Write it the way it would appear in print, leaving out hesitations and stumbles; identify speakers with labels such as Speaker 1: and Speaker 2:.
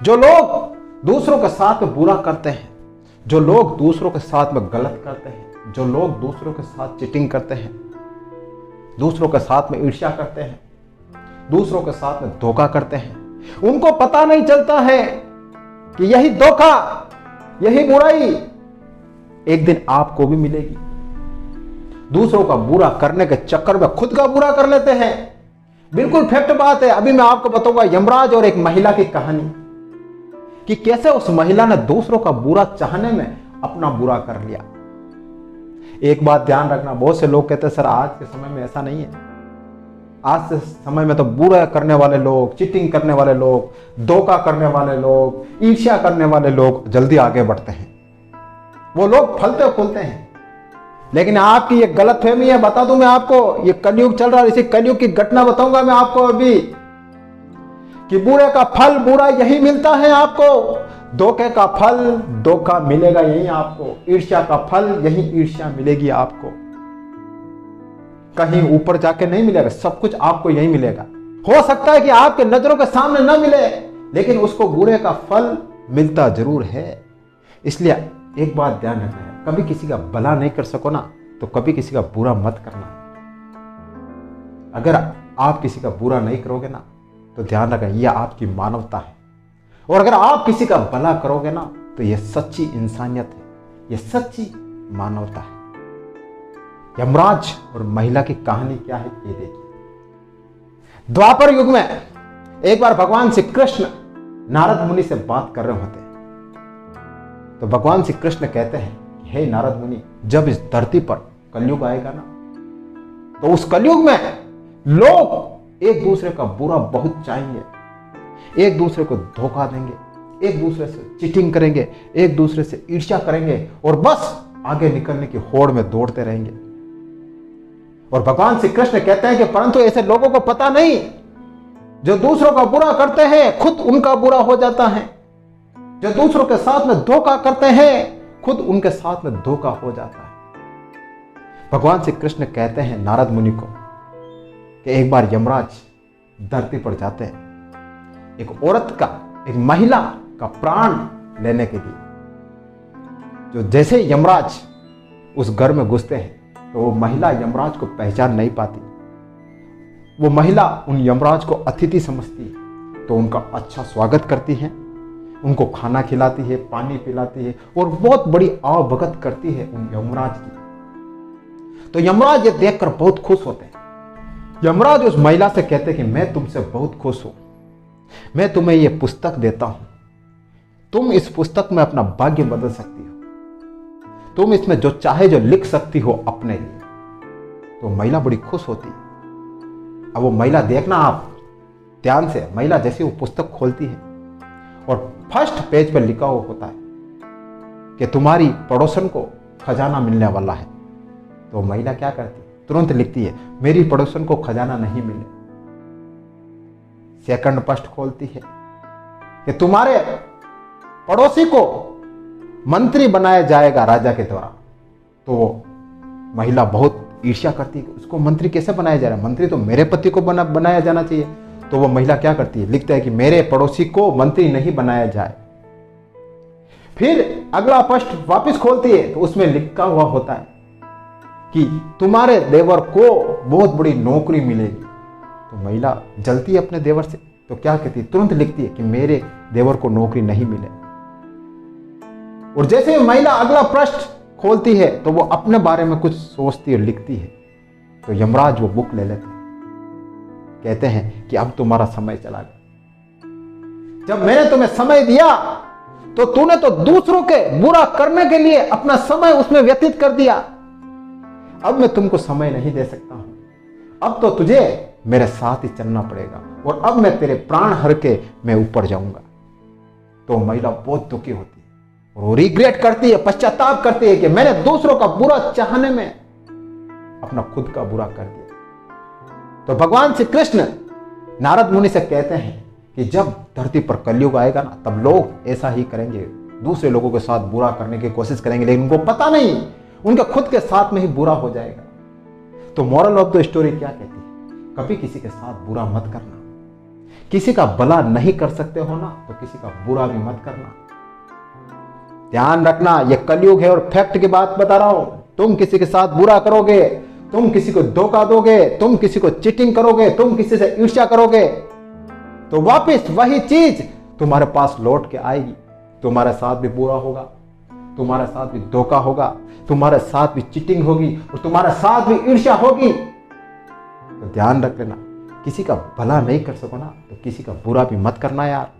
Speaker 1: जो लोग दूसरों के साथ में बुरा करते हैं, जो लोग दूसरों के साथ में गलत करते हैं, जो लोग दूसरों के साथ चीटिंग करते हैं, दूसरों के साथ में ईर्ष्या करते हैं, दूसरों के साथ में धोखा करते हैं, उनको पता नहीं चलता है कि यही धोखा, यही बुराई एक दिन आपको भी मिलेगी। दूसरों का बुरा करने के चक्कर में खुद का बुरा कर लेते हैं। बिल्कुल फैक्ट बात है। अभी मैं आपको बताऊंगा यमराज और एक महिला की कहानी, कि कैसे उस महिला ने दूसरों का बुरा चाहने में अपना बुरा कर लिया। एक बात ध्यान रखना, बहुत से लोग कहते हैं सर आज के समय में ऐसा नहीं है। आज के समय में तो बुरा करने वाले लोग, चीटिंग करने वाले लोग, धोखा करने वाले लोग, ईर्ष्या करने वाले लोग जल्दी आगे बढ़ते हैं, वो लोग फलते फूलते हैं। लेकिन आपकी ये गलतफहमी है। बता दूं मैं आपको, ये कलयुग चल रहा है, इसी कलयुग की घटना बताऊंगा मैं आपको अभी, कि बुरे का फल बुरा यही मिलता है आपको, धोखे का फल धोखा मिलेगा यही आपको, ईर्ष्या का फल यही ईर्ष्या मिलेगी आपको। कहीं ऊपर जाके नहीं मिलेगा, सब कुछ आपको यही मिलेगा। हो सकता है कि आपके नजरों के सामने ना मिले, लेकिन उसको बुरे का फल मिलता जरूर है। इसलिए एक बात ध्यान रखना है, कभी किसी का भला नहीं कर सको ना, तो कभी किसी का बुरा मत करना। अगर आप किसी का बुरा नहीं करोगे ना, तो ध्यान रखें यह आपकी मानवता है। और अगर आप किसी का भला करोगे ना, तो यह सच्ची इंसानियत है, यह सच्ची मानवता है। यमराज और महिला की कहानी क्या है ये देखिए। द्वापर युग में एक बार भगवान श्री कृष्ण नारद मुनि से बात कर रहे होते हैं। तो भगवान श्री कृष्ण कहते हैं, हे नारद मुनि, जब इस धरती पर कलयुग आएगा ना, तो उस कलयुग में लोग एक दूसरे का बुरा बहुत चाहेंगे, एक दूसरे को धोखा देंगे, एक दूसरे से चीटिंग करेंगे, एक दूसरे से ईर्ष्या करेंगे और बस आगे निकलने की होड़ में दौड़ते रहेंगे। और भगवान श्री कृष्ण कहते हैं कि परंतु ऐसे लोगों को पता नहीं, जो दूसरों का बुरा करते हैं खुद उनका बुरा हो जाता है, जो दूसरों के साथ में धोखा करते हैं खुद उनके साथ में धोखा हो जाता है। भगवान श्री कृष्ण कहते हैं नारद मुनि को कि एक बार यमराज धरती पर जाते हैं एक औरत का, एक महिला का प्राण लेने के लिए। जो जैसे यमराज उस घर में घुसते हैं, तो वो महिला यमराज को पहचान नहीं पाती। वो महिला उन यमराज को अतिथि समझती है, तो उनका अच्छा स्वागत करती है, उनको खाना खिलाती है, पानी पिलाती है और बहुत बड़ी आवभगत करती है उन यमराज की। तो यमराज ये देखकर बहुत खुश होते हैं। यमराज उस महिला से कहते हैं कि मैं तुमसे बहुत खुश हूं, मैं तुम्हें ये पुस्तक देता हूं, तुम इस पुस्तक में अपना भाग्य बदल सकती हो, तुम इसमें जो चाहे जो लिख सकती हो अपने लिए। तो महिला बड़ी खुश होती। अब वो महिला देखना आप ध्यान से, महिला जैसे वो पुस्तक खोलती है और फर्स्ट पेज पर लिखा हुआ होता है कि तुम्हारी पड़ोसन को खजाना मिलने वाला है। तो महिला क्या करती, तुरंत लिखती है मेरी पड़ोसन को खजाना नहीं मिले। सेकंड पृष्ठ खोलती है कि तुम्हारे पड़ोसी को मंत्री बनाया जाएगा राजा के द्वारा। तो महिला बहुत ईर्ष्या करती है, उसको मंत्री कैसे बनाया जा रहा है, मंत्री तो मेरे पति को बनाया जाना चाहिए। तो वो महिला क्या करती है, लिखता है कि मेरे पड़ोसी को मंत्री नहीं बनाया जाए। फिर अगला पृष्ठ वापस खोलती है, तो उसमें लिखा हुआ होता है कि तुम्हारे देवर को बहुत बड़ी नौकरी मिलेगी। तो महिला जलती है अपने देवर से, तो क्या कहती है, तुरंत लिखती है कि मेरे देवर को नौकरी नहीं मिले। और जैसे महिला अगला पृष्ठ खोलती है, तो वो अपने बारे में कुछ सोचती और लिखती है। तो यमराज वो बुक ले लेते हैं, कहते हैं कि अब तुम्हारा समय चला गया। जब मैंने तुम्हें समय दिया, तो तूने तो दूसरों के बुरा करने के लिए अपना समय उसमें व्यतीत कर दिया। अब मैं तुमको समय नहीं दे सकता हूं, अब तो तुझे मेरे साथ ही चलना पड़ेगा, और अब मैं तेरे प्राण हर के मैं ऊपर जाऊंगा। तो महिला बहुत दुखी होती है और वो रिग्रेट करती है, पश्चाताप करती है कि मैंने दूसरों का बुरा चाहने में अपना खुद का बुरा कर दिया। तो भगवान श्री कृष्ण नारद मुनि से कहते हैं कि जब धरती पर कलयुग आएगा ना, तब लोग ऐसा ही करेंगे, दूसरे लोगों के साथ बुरा करने की कोशिश करेंगे, लेकिन उनको पता नहीं उनके खुद के साथ में ही बुरा हो जाएगा। तो मॉरल ऑफ द स्टोरी क्या कहती है, कभी किसी के साथ बुरा मत करना, किसी का भला नहीं कर सकते हो ना, तो किसी का बुरा भी मत करना। ध्यान रखना, ये कलयुग है और फैक्ट की बात बता रहा हूं। तुम किसी के साथ बुरा करोगे, तुम किसी को धोखा दोगे, तुम किसी को चीटिंग करोगे, तुम किसी से ईर्ष्या करोगे, तो वापस वही चीज तुम्हारे पास लौट के आएगी। तुम्हारे साथ भी बुरा होगा, तुम्हारे साथ भी धोखा होगा, तुम्हारे साथ भी चीटिंग होगी और तुम्हारे साथ भी ईर्ष्या होगी। तो ध्यान रख लेना, किसी का भला नहीं कर सको ना, तो किसी का बुरा भी मत करना यार।